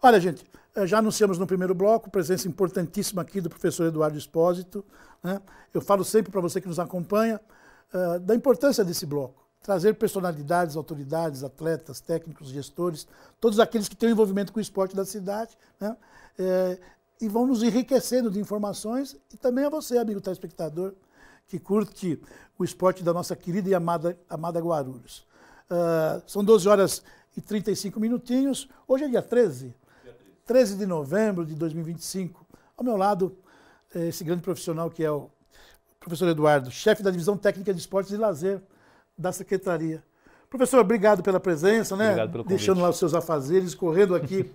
Olha, gente, já anunciamos no primeiro bloco, presença importantíssima aqui do professor Eduardo Espósito, né? Eu falo sempre para você que nos acompanha da importância desse bloco. Trazer personalidades, autoridades, atletas, técnicos, gestores, todos aqueles que têm um envolvimento com o esporte da cidade, né? E vão nos enriquecendo de informações, e também a você, amigo telespectador, que curte o esporte da nossa querida e amada Guarulhos. São 12 horas e 35 minutinhos. Hoje é dia 13? 13 de novembro de 2025. Ao meu lado, esse grande profissional que é o professor Eduardo, chefe da Divisão Técnica de Esportes e Lazer da Secretaria. Professor, obrigado pela presença, né? Obrigado pelo convite. Deixando lá os seus afazeres, correndo aqui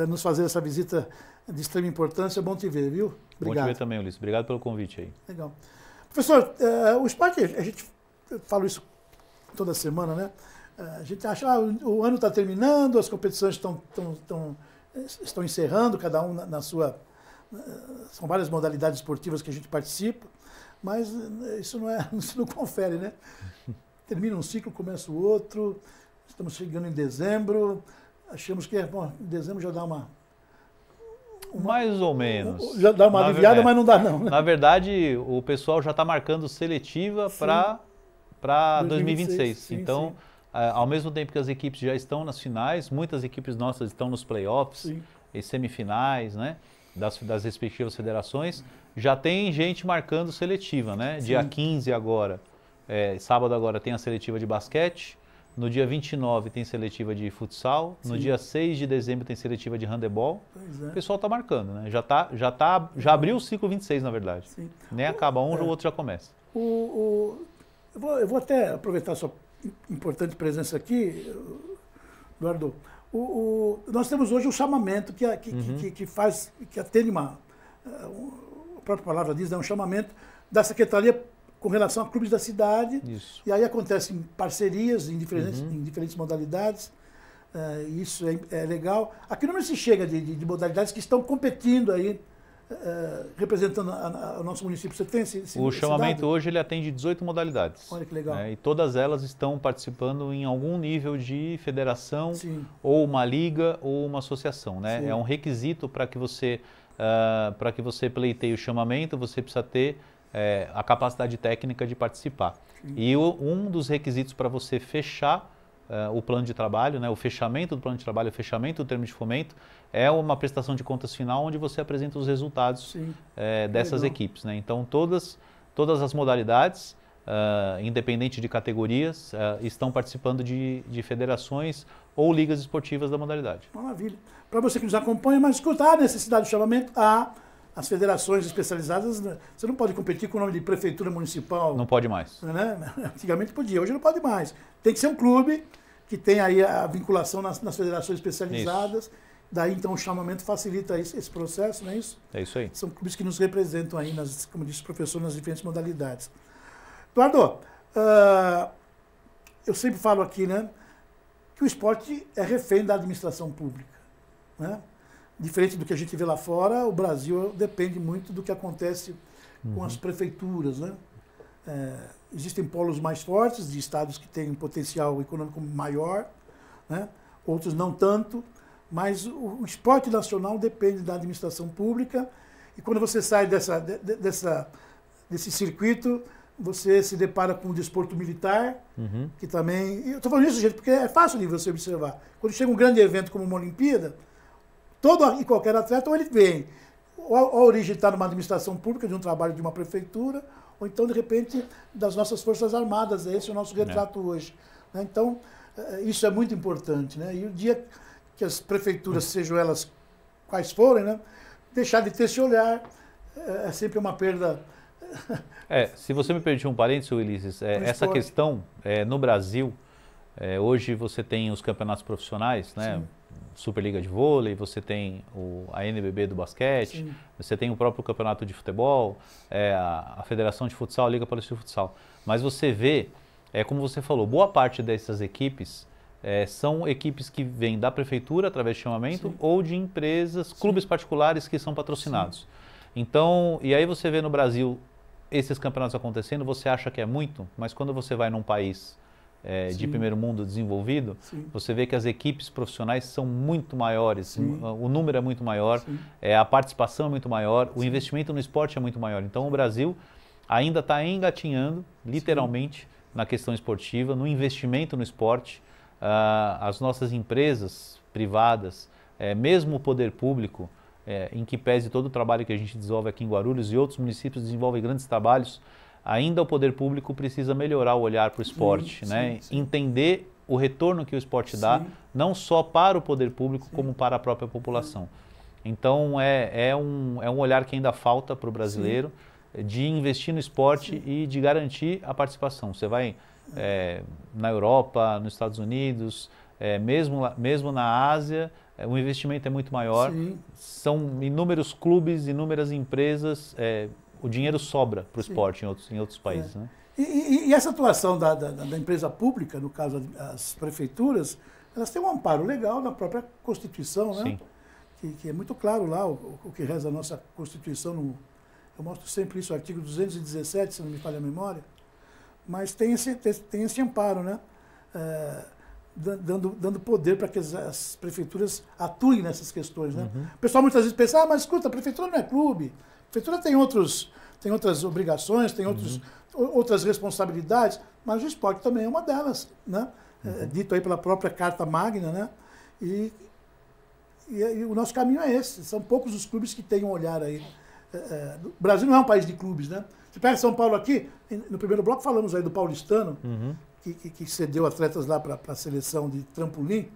nos fazer essa visita de extrema importância. É bom te ver, viu? Obrigado. Bom te ver também, Ulisses. Obrigado pelo convite aí. Legal. Professor, o esporte, a gente fala isso toda semana, né? A gente acha que o ano está terminando, as competições estão encerrando, cada um na sua... São várias modalidades esportivas que a gente participa, mas isso não confere, né? Termina um ciclo, começa o outro, estamos chegando em dezembro, achamos que em dezembro já dá uma mais ou menos. Já dá uma aliviada, mas não dá não. Né? Na verdade, o pessoal já está marcando seletiva para 2026. Sim, então, sim. Ao mesmo tempo que as equipes já estão nas finais, muitas equipes nossas estão nos playoffs e semifinais, né? Das respectivas federações, já tem gente marcando seletiva, né? Dia 15 agora, sábado agora tem a seletiva de basquete, no dia 29 tem seletiva de futsal, no dia 6 de dezembro tem seletiva de handebol. O pessoal está marcando, né? Já abriu o ciclo 26, na verdade. Sim. Nem acaba um, o outro já começa. Eu vou até aproveitar a sua importante presença aqui, Eduardo. Nós temos hoje um chamamento que atende a própria palavra diz, é um chamamento da Secretaria com relação a clubes da cidade. Isso. E aí acontecem parcerias em diferentes modalidades. Isso é legal. Aqui não se chega de modalidades que estão competindo aí, representando o nosso município. Você tem o chamamento dado? Hoje ele atende 18 modalidades. Olha que legal. E todas elas estão participando em algum nível de federação, ou uma liga, ou uma associação. Né? É um requisito para que você pleiteie o chamamento, você precisa ter a capacidade técnica de participar. E um dos requisitos para você fechar o plano de trabalho, né, o fechamento do plano de trabalho, o fechamento do termo de fomento, é uma prestação de contas final onde você apresenta os resultados dessas equipes. Né? Então, todas as modalidades, independente de categorias, estão participando de federações ou ligas esportivas da modalidade. Maravilha. Para você que nos acompanha, mas escutar a necessidade do chamamento, as federações especializadas, você não pode competir com o nome de prefeitura municipal. Não pode mais. Né? Antigamente podia, hoje não pode mais. Tem que ser um clube que tem aí a vinculação nas federações especializadas. Isso. Daí, então, o chamamento facilita esse processo, não é isso? É isso aí. São clubes que nos representam aí, como disse o professor, nas diferentes modalidades. Eduardo, eu sempre falo aqui, né, que o esporte é refém da administração pública, né? Diferente do que a gente vê lá fora, o Brasil depende muito do que acontece com as prefeituras, né? Existem polos mais fortes, de estados que têm um potencial econômico maior, né? Outros não tanto, mas o esporte nacional depende da administração pública, e quando você sai desse circuito, você se depara com o desporto militar, que também... Eu estou falando isso, gente, porque é fácil de você observar. Quando chega um grande evento como uma Olimpíada, todo e qualquer atleta, ou ele vem, ou a origem está numa administração pública, de um trabalho de uma prefeitura, ou então, de repente, das nossas Forças Armadas. Esse é o nosso retrato hoje. Né? Então, isso é muito importante. Né? E o dia que as prefeituras, sejam elas quais forem, né, deixar de ter esse olhar é sempre uma perda. Se você me permitir um parênteses, Ulisses, essa questão, no Brasil, hoje você tem os campeonatos profissionais, né? Superliga de vôlei, você tem a NBB do basquete, você tem o próprio campeonato de futebol, a Federação de Futsal, a Liga Paulista de Futsal. Mas você vê, como você falou, boa parte dessas equipes são equipes que vêm da prefeitura através de chamamento ou de empresas, clubes particulares que são patrocinados. Então, e aí você vê no Brasil esses campeonatos acontecendo, você acha que é muito, mas quando você vai num país de primeiro mundo desenvolvido, você vê que as equipes profissionais são muito maiores, o número é muito maior, a participação é muito maior, o investimento no esporte é muito maior. Então o Brasil ainda está engatinhando, literalmente, na questão esportiva, no investimento no esporte. As nossas empresas privadas, mesmo o poder público, em que pese todo o trabalho que a gente desenvolve aqui em Guarulhos e outros municípios desenvolvem grandes trabalhos, ainda o poder público precisa melhorar o olhar para o esporte, né? Entender o retorno que o esporte dá, não só para o poder público, como para a própria população. Então é um olhar que ainda falta para o brasileiro, de investir no esporte e de garantir a participação. Você vai na Europa, nos Estados Unidos, mesmo na Ásia, o investimento é muito maior. São inúmeros clubes, inúmeras empresas, o dinheiro sobra para o esporte em outros países. Né? E essa atuação da empresa pública, no caso as prefeituras, elas têm um amparo legal na própria Constituição, né? Que é muito claro lá o que reza a nossa Constituição. Eu mostro sempre isso, o artigo 217, se não me falha a memória, mas tem esse amparo, né? Dando poder para que as prefeituras atuem nessas questões. Né? O pessoal muitas vezes pensa, mas escuta, a prefeitura não é clube, a prefeitura tem outras obrigações, tem outras responsabilidades, mas o esporte também é uma delas, né? Dito aí pela própria Carta Magna, né? E o nosso caminho é esse, são poucos os clubes que têm um olhar aí. O Brasil não é um país de clubes, né? Você pega São Paulo aqui, no primeiro bloco falamos aí do paulistano, que cedeu atletas lá para a seleção de trampolim,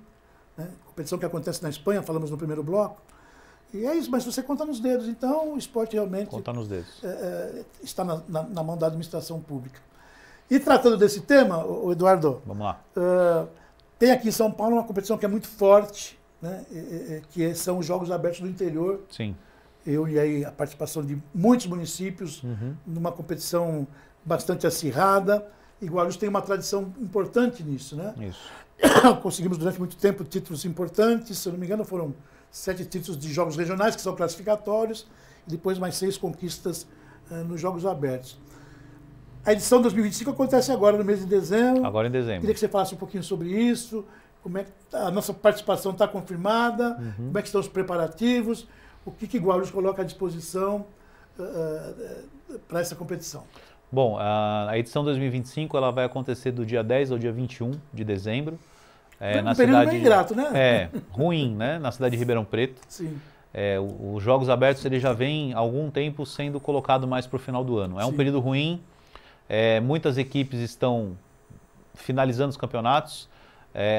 né? Competição que acontece na Espanha, falamos no primeiro bloco. E é isso, mas você conta nos dedos. Então, o esporte realmente conta nos dedos. Está na mão da administração pública. E tratando desse tema, Eduardo, vamos lá. Tem aqui em São Paulo uma competição que é muito forte, né? Que são os Jogos Abertos do Interior. Sim. E aí a participação de muitos municípios numa competição bastante acirrada. E Guarulhos tem uma tradição importante nisso, né? Isso. Conseguimos durante muito tempo títulos importantes, se eu não me engano foram 7 títulos de jogos regionais, que são classificatórios, e depois mais 6 conquistas nos Jogos Abertos. A edição 2025 acontece agora, no mês de dezembro. Agora em dezembro. Queria que você falasse um pouquinho sobre isso, como é que a nossa participação está confirmada, como é que estão os preparativos, o que Guarulhos coloca à disposição para essa competição. Bom, a edição 2025 ela vai acontecer do dia 10 ao dia 21 de dezembro. Na cidade bem ingrato, né? Ruim, né? Na cidade de Ribeirão Preto. Sim. Os Jogos Abertos ele já vem há algum tempo sendo colocado mais para o final do ano. É um período ruim, muitas equipes estão finalizando os campeonatos.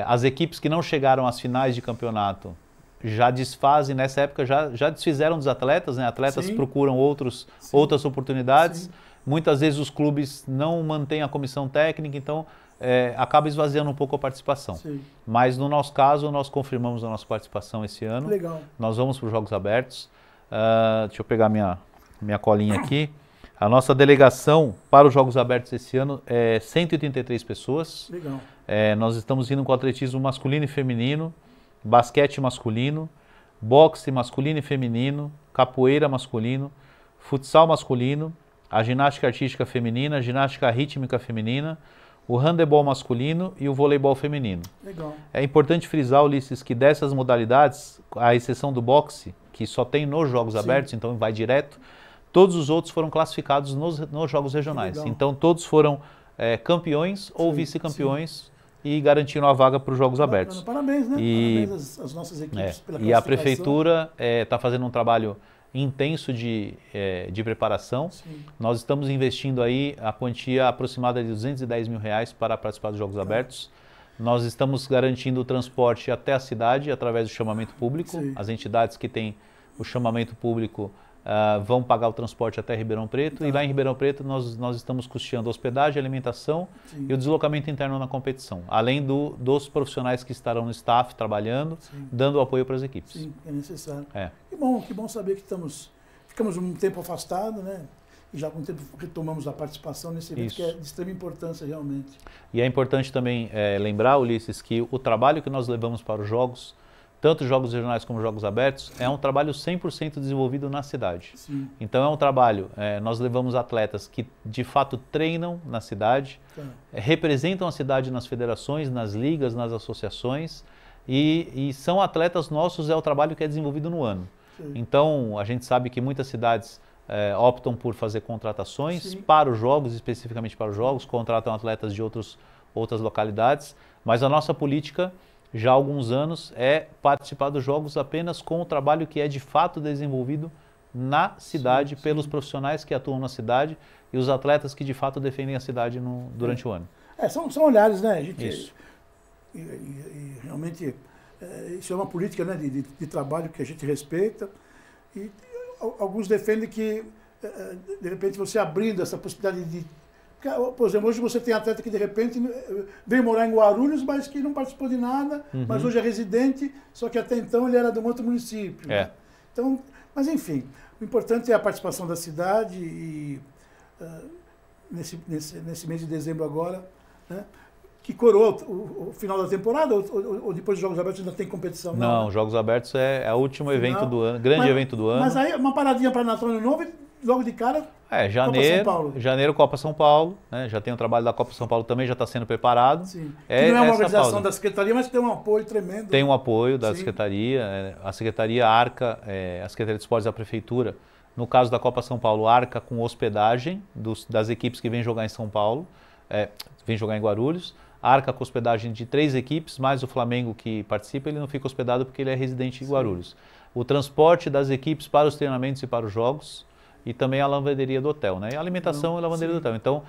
As equipes que não chegaram às finais de campeonato já desfazem, nessa época já desfizeram dos atletas, né? Atletas procuram outras oportunidades. Muitas vezes os clubes não mantêm a comissão técnica, então acaba esvaziando um pouco a participação. Mas no nosso caso, nós confirmamos a nossa participação esse ano. Legal. Nós vamos para os Jogos Abertos. Deixa eu pegar minha colinha aqui. A nossa delegação para os Jogos Abertos esse ano é 183 pessoas. Legal. Nós estamos indo com atletismo masculino e feminino, basquete masculino, boxe masculino e feminino, capoeira masculino, futsal masculino, a ginástica artística feminina, a ginástica rítmica feminina, o handebol masculino e o voleibol feminino. Legal. É importante frisar, Ulisses, que dessas modalidades, à exceção do boxe, que só tem nos Jogos Abertos, então vai direto, todos os outros foram classificados nos Jogos Regionais. Então todos foram campeões ou vice-campeões e garantiram a vaga para os Jogos Abertos. Parabéns, né? Parabéns às nossas equipes pela classificação. E a Prefeitura está fazendo um trabalho intenso de preparação. Nós estamos investindo aí a quantia aproximada de R$210 mil para participar dos Jogos Abertos. Nós estamos garantindo o transporte até a cidade através do chamamento público. As entidades que têm o chamamento público vão pagar o transporte até Ribeirão Preto. E lá em Ribeirão Preto nós estamos custeando a hospedagem, alimentação e o deslocamento interno na competição. Além dos profissionais que estarão no staff trabalhando, dando apoio para as equipes. Sim, é necessário. Que bom saber que ficamos um tempo afastados, né? E já com o tempo retomamos a participação nesse evento, que é de extrema importância realmente. E é importante também lembrar, Ulisses, que o trabalho que nós levamos para os Jogos tanto jogos regionais como jogos abertos, é um trabalho 100% desenvolvido na cidade. Sim. Então é um trabalho, nós levamos atletas que de fato treinam na cidade, representam a cidade nas federações, nas ligas, nas associações, e são atletas nossos, é o trabalho que é desenvolvido no ano. Sim. Então a gente sabe que muitas cidades optam por fazer contratações Sim. para os jogos, especificamente para os jogos, contratam atletas de outras localidades, mas a nossa política já há alguns anos é participar dos jogos apenas com o trabalho que é de fato desenvolvido na cidade, sim, pelos profissionais que atuam na cidade e os atletas que de fato defendem a cidade durante o ano. São olhares, né? Isso. E realmente isso é uma política, né, de trabalho que a gente respeita. E alguns defendem que, de repente, você abrindo essa possibilidade de... Por exemplo, hoje você tem atleta que de repente veio morar em Guarulhos, mas que não participou de nada, mas hoje é residente, só que até então ele era de um outro município. Né? Então, mas enfim, o importante é a participação da cidade e nesse mês de dezembro agora, né, que coroa o final da temporada ou depois dos Jogos Abertos ainda tem competição? Não, os Jogos Abertos é o último evento do ano, grande evento do ano. Mas aí uma paradinha para Natal Ano Novo e logo de cara... Janeiro, Copa São Paulo, né? Já tem o trabalho da Copa São Paulo também, já está sendo preparado. Sim. Que não é uma organização da Secretaria, mas tem um apoio tremendo. Tem um apoio da Secretaria, a Secretaria arca, a Secretaria de Esportes da Prefeitura, no caso da Copa São Paulo, arca com hospedagem das equipes que vêm jogar em São Paulo, vêm jogar em Guarulhos, arca com hospedagem de 3 equipes, mais o Flamengo que participa, ele não fica hospedado porque ele é residente em Guarulhos. O transporte das equipes para os treinamentos e para os jogos, e também a lavanderia do hotel, né? E a alimentação e a lavanderia do hotel. Então,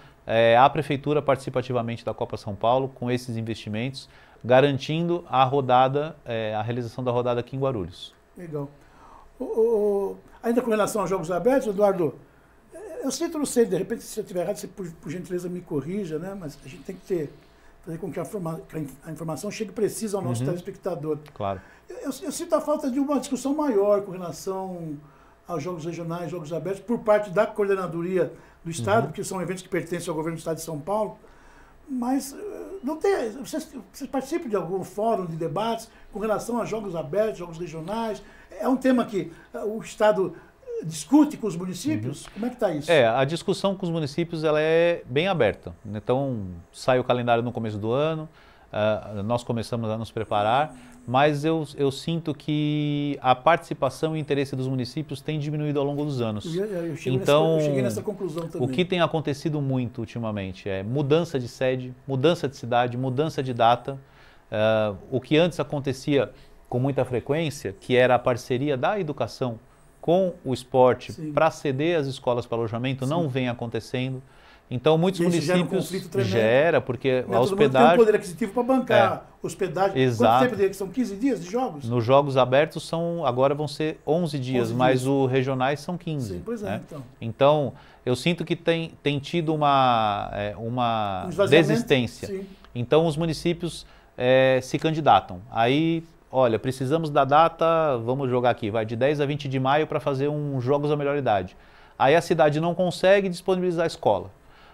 a Prefeitura participa ativamente da Copa São Paulo com esses investimentos, garantindo a rodada, a realização da rodada aqui em Guarulhos. Legal. Ainda com relação aos Jogos Abertos, Eduardo, eu sinto, não sei, de repente, se eu estiver errado, você por gentileza me corrija, né? Mas a gente tem que fazer com que a informação chegue precisa ao nosso telespectador. Claro. Eu sinto a falta de uma discussão maior com relação aos Jogos Regionais, Jogos Abertos, por parte da Coordenadoria do Estado, porque são eventos que pertencem ao Governo do Estado de São Paulo, mas não tem, vocês participam de algum fórum de debates com relação a Jogos Abertos, Jogos Regionais? É um tema que o Estado discute com os municípios? Como é que está isso? A discussão com os municípios ela é bem aberta. Então, sai o calendário no começo do ano, nós começamos a nos preparar, mas eu sinto que a participação e o interesse dos municípios tem diminuído ao longo dos anos. Eu cheguei nessa conclusão também. O que tem acontecido muito ultimamente é mudança de sede, mudança de cidade, mudança de data. O que antes acontecia com muita frequência, que era a parceria da educação com o esporte para ceder as escolas para alojamento, não vem acontecendo. Então, muitos municípios gera, porque a hospedagem... Tem um poder aquisitivo para bancar hospedagem. Exato. Quanto tempo? São 15 dias de jogos? Nos Jogos Abertos agora vão ser 11 dias, mas os regionais são 15. Sim, pois é, né? Então, eu sinto que tem tido uma desistência. Sim. Então, os municípios se candidatam. Aí, olha, precisamos da data, vamos jogar aqui, vai de 10 a 20 de maio para fazer uns Jogos da Melhor Idade. Aí a cidade não consegue disponibilizar a escola.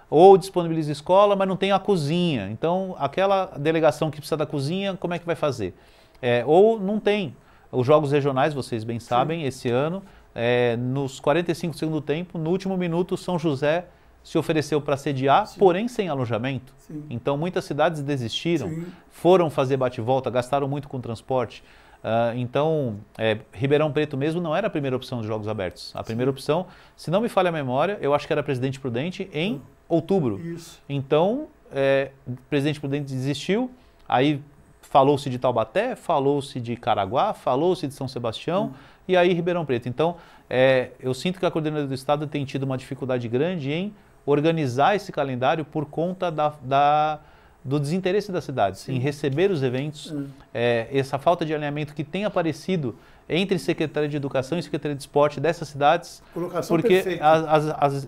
Ou disponibiliza escola, mas não tem a cozinha. Então, aquela delegação que precisa da cozinha, como é que vai fazer? Ou não tem. Os jogos regionais, vocês bem sabem, esse ano, nos 45 do segundo tempo, no último minuto, São José se ofereceu para sediar, porém sem alojamento. Sim. Então, muitas cidades desistiram, foram fazer bate-volta, gastaram muito com transporte. Então, Ribeirão Preto mesmo não era a primeira opção dos Jogos Abertos. A primeira opção, se não me falha a memória, eu acho que era Presidente Prudente em outubro. Isso. Então, o Presidente Prudente desistiu, aí falou-se de Taubaté, falou-se de Caraguá, falou-se de São Sebastião e aí Ribeirão Preto. Então, eu sinto que a Coordenadoria do Estado tem tido uma dificuldade grande em organizar esse calendário por conta do desinteresse das cidades em receber os eventos, essa falta de alinhamento que tem aparecido entre Secretaria de Educação e Secretaria de Esporte dessas cidades, porque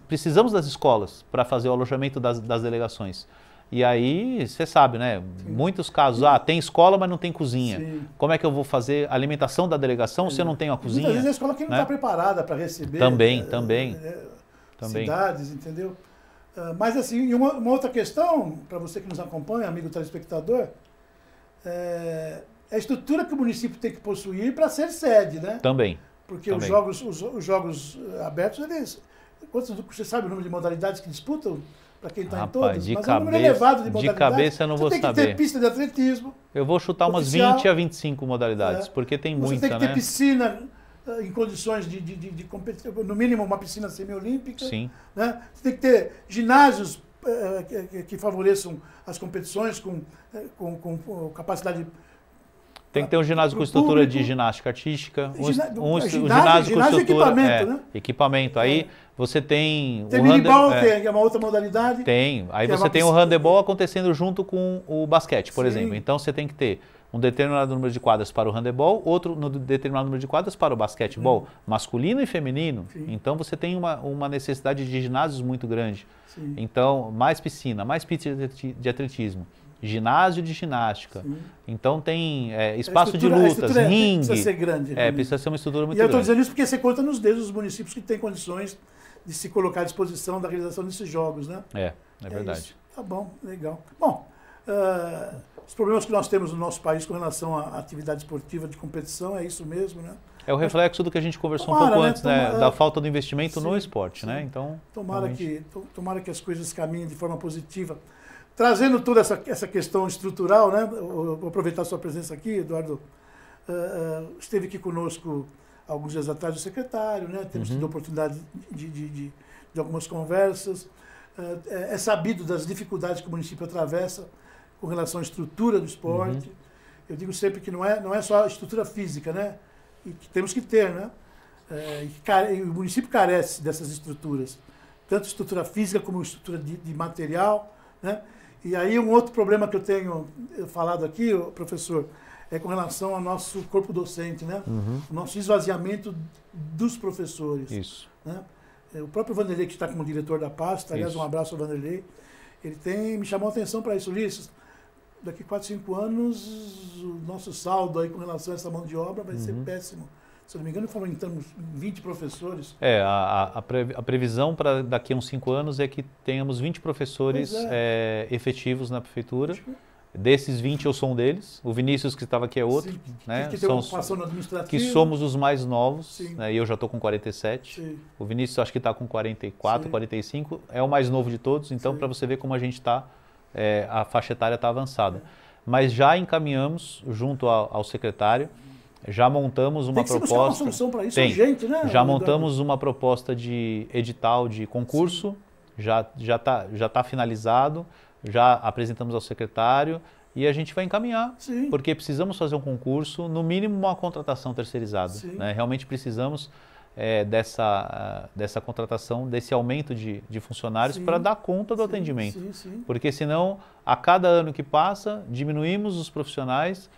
precisamos das escolas para fazer o alojamento das delegações. E aí, você sabe, né? Muitos casos, tem escola, mas não tem cozinha. Sim. Como é que eu vou fazer a alimentação da delegação se eu não tenho a cozinha? Muitas vezes a escola que não está preparada para receber também. cidades, entendeu? Mas assim, uma outra questão, para você que nos acompanha, amigo telespectador, é a estrutura que o município tem que possuir para ser sede, né? Também. Porque os jogos abertos, eles... Você sabe o número de modalidades que disputam? Para quem está em todas? Mas é um número elevado de De modalidades. cabeça eu não vou saber. Você tem que ter pista de atletismo. Eu vou chutar umas 20 a 25 modalidades, porque tem muita, né? Você tem que ter piscina em condições de competição, no mínimo uma piscina semiolímpica. Sim. Né? Você tem que ter ginásios que favoreçam as competições com capacidade. Tem que ter um ginásio com estrutura de ginástica artística, um ginásio com estrutura... equipamento, né? Equipamento. Aí você tem... Tem minibol, que é uma outra modalidade. Tem. Aí você tem o handebol acontecendo junto com o basquete, por exemplo. Então você tem que ter um determinado número de quadras para o handebol, outro determinado número de quadras para o basquetebol, masculino e feminino. Sim. Então você tem uma necessidade de ginásios muito grande. Sim. Então, mais piscina, mais pista de atletismo. Ginásio de ginástica. Sim. Então tem espaço de lutas, ringue. Precisa ser grande. Precisa ser uma estrutura muito grande. E eu estou dizendo isso porque você conta nos dedos os municípios que têm condições de se colocar à disposição da realização desses jogos, né? É verdade. Isso. Tá bom, legal. Bom, os problemas que nós temos no nosso país com relação à atividade esportiva de competição é isso mesmo, né? É o reflexo do que a gente conversou um pouco antes, né? Da falta do investimento no esporte, né? Então, tomara que as coisas caminhem de forma positiva. Trazendo toda essa questão estrutural, né? Vou aproveitar a sua presença aqui, Eduardo. Esteve aqui conosco alguns dias atrás o secretário, né? Temos tido a oportunidade de algumas conversas. É sabido das dificuldades que o município atravessa com relação à estrutura do esporte. Eu digo sempre que não é só a estrutura física, né? E que temos que ter, né? E o município carece dessas estruturas, tanto estrutura física como estrutura de material, né? E aí um outro problema que eu tenho falado aqui, professor, é com relação ao nosso corpo docente, né? O nosso esvaziamento dos professores. Isso. Né? O próprio Vanderlei, que está como diretor da pasta, aliás, um abraço ao Vanderlei, ele me chamou a atenção para isso, Ulisses. Daqui 4, 5 anos, o nosso saldo aí com relação a essa mão de obra vai ser péssimo. Se não me engano, foram então 20 professores. A previsão para daqui a uns 5 anos é que tenhamos 20 professores efetivos na prefeitura. Desses 20 eu sou um deles, o Vinícius que estava aqui é outro. Sim, né? Que tem uma ocupação no administrativo. Que somos os mais novos, né? E eu já estou com 47. Sim. O Vinícius acho que está com 44, 45, é o mais novo de todos, então para você ver como a gente está, a faixa etária está avançada. Mas já encaminhamos junto ao secretário, já montamos uma proposta. Tem que uma solução para isso, urgente, né? Já montamos uma proposta de edital de concurso, já tá finalizado, já apresentamos ao secretário e a gente vai encaminhar, porque precisamos fazer um concurso, no mínimo uma contratação terceirizada. Né? Realmente precisamos dessa contratação, desse aumento de funcionários para dar conta do atendimento. Porque senão, a cada ano que passa, diminuímos os profissionais,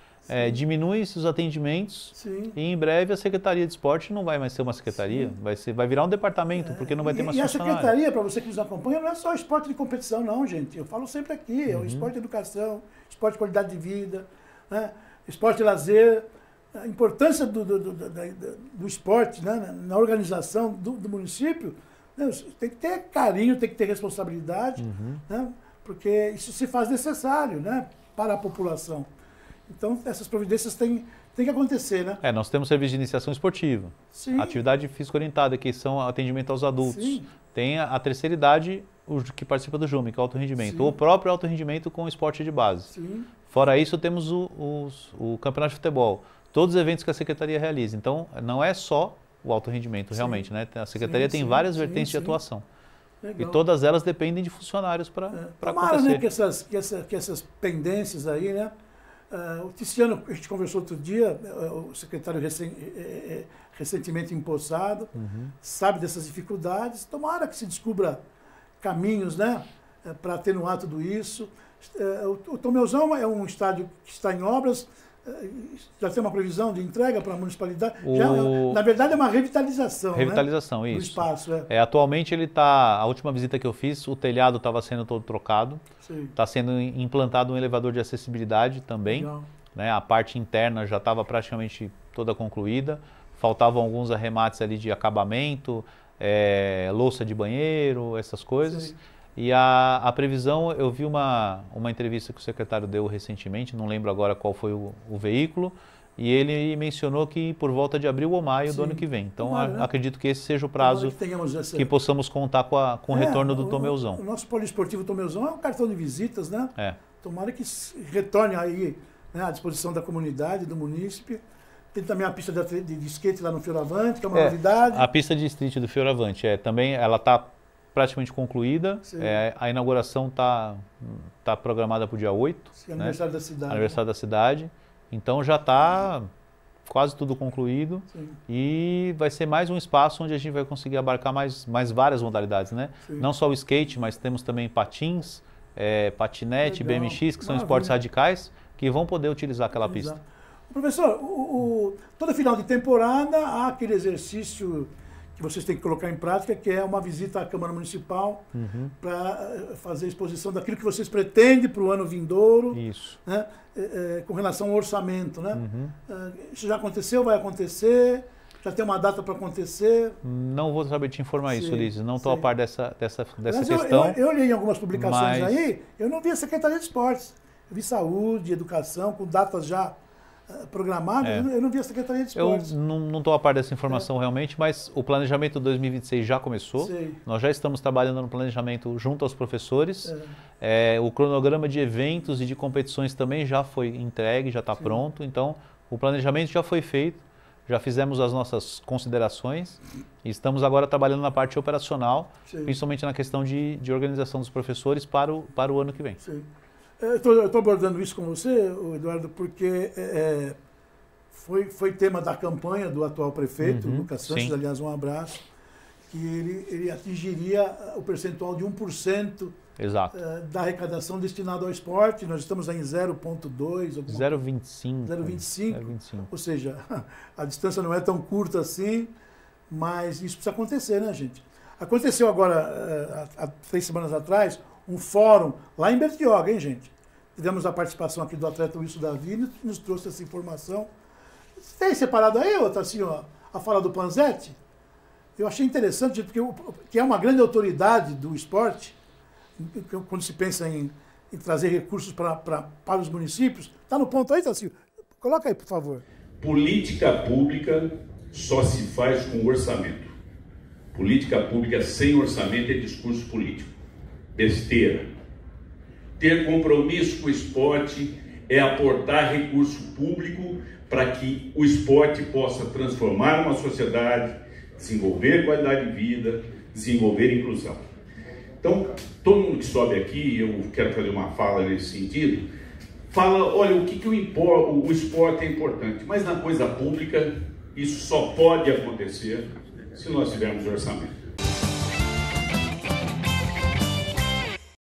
diminui-se os atendimentos e em breve a Secretaria de Esporte não vai mais ser uma secretaria, vai virar um departamento, porque não vai ter mais funcionário. E a Secretaria, para você que nos acompanha, não é só esporte de competição não, gente. Eu falo sempre aqui, é o esporte de educação, esporte de qualidade de vida, né? Esporte de lazer, a importância do esporte, né? Na organização do município, né? Tem que ter carinho, tem que ter responsabilidade, né? Porque isso se faz necessário, né? Para a população. Então, essas providências têm que acontecer, né? Nós temos serviço de iniciação esportiva, atividade física orientada, que são atendimento aos adultos. Tem a terceira idade, que participa do JUME, que é o alto rendimento, ou o próprio alto rendimento com esporte de base. Fora isso, temos o campeonato de futebol, todos os eventos que a Secretaria realiza. Então, não é só o alto rendimento, realmente, né? A Secretaria tem várias vertentes de atuação. Legal. E todas elas dependem de funcionários para acontecer. Né, que essas pendências aí, né? O Tiziano, a gente conversou outro dia, o secretário recentemente empossado, sabe dessas dificuldades. Tomara que se descubra caminhos, né, para atenuar tudo isso. O Tomeuzão é um estádio que está em obras, já tem uma previsão de entrega para a municipalidade. Na verdade, é uma revitalização. Revitalização, né, isso. Do espaço. Atualmente ele está. A última visita que eu fiz, o telhado estava sendo todo trocado. Está sendo implantado um elevador de acessibilidade também. Né, a parte interna já estava praticamente toda concluída. Faltavam alguns arremates ali de acabamento, louça de banheiro, essas coisas. E a previsão, eu vi uma entrevista que o secretário deu recentemente, não lembro agora qual foi o veículo, e ele mencionou que por volta de abril ou maio do ano que vem. Então, acredito que esse seja o prazo que possamos contar com o retorno do Tomeuzão. O nosso poliesportivo Tomeuzão é um cartão de visitas, né? É. Tomara que retorne aí, né, à disposição da comunidade, do munícipe. Tem também a pista de skate lá no Fioravante, que é uma novidade. A pista de street do Fioravante, também ela está praticamente concluída. A inauguração está programada para o dia 8. Sim, aniversário da cidade. Aniversário da cidade. Então já está quase tudo concluído. Sim. E vai ser mais um espaço onde a gente vai conseguir abarcar mais várias modalidades, né? Sim. Não só o skate, mas temos também patins, patinete, Legal. BMX, que são esportes radicais, que vão poder utilizar aquela pista. Professor, todo final de temporada há aquele exercício que vocês têm que colocar em prática, que é uma visita à Câmara Municipal para fazer a exposição daquilo que vocês pretendem para o ano vindouro. Isso. Né? Com relação ao orçamento. Né? Isso já aconteceu, vai acontecer? Já tem uma data para acontecer? Não vou saber te informar isso, Ulisses. Não estou a par dessa questão. Eu olhei em algumas publicações aí, eu não vi a Secretaria de Esportes. Eu vi saúde, educação, com datas já programadas, eu não vi a Secretaria de Esportes. Eu não estou a par dessa informação realmente, mas o planejamento 2026 já começou. Nós já estamos trabalhando no planejamento junto aos professores. O cronograma de eventos e de competições também já foi entregue, já está pronto. Então, o planejamento já foi feito, já fizemos as nossas considerações e estamos agora trabalhando na parte operacional, principalmente na questão de organização dos professores para o ano que vem. Sim. Eu estou abordando isso com você, Eduardo, porque foi tema da campanha do atual prefeito, Lucas Santos, aliás, um abraço, que ele atingiria o percentual de 1% da arrecadação destinada ao esporte. Nós estamos em 0,2%. 0,25%. 0,25%. Ou seja, a distância não é tão curta assim, mas isso precisa acontecer, né, gente? Aconteceu agora, há 3 semanas atrás, um fórum lá em Bertioga, hein, gente? Tivemos a participação aqui do atleta Wilson Davi, nos trouxe essa informação. Você tem separado aí, assim, a fala do Panzetti? Eu achei interessante, porque que é uma grande autoridade do esporte, quando se pensa em trazer recursos para os municípios. Está no ponto aí, Tassil? Coloca aí, por favor. Política pública só se faz com orçamento. Política pública sem orçamento é discurso político. Besteira. Ter compromisso com o esporte é aportar recurso público para que o esporte possa transformar uma sociedade, desenvolver qualidade de vida, desenvolver inclusão. Então, todo mundo que sobe aqui, eu quero fazer uma fala nesse sentido, fala, olha, o esporte é importante, mas na coisa pública isso só pode acontecer se nós tivermos orçamento.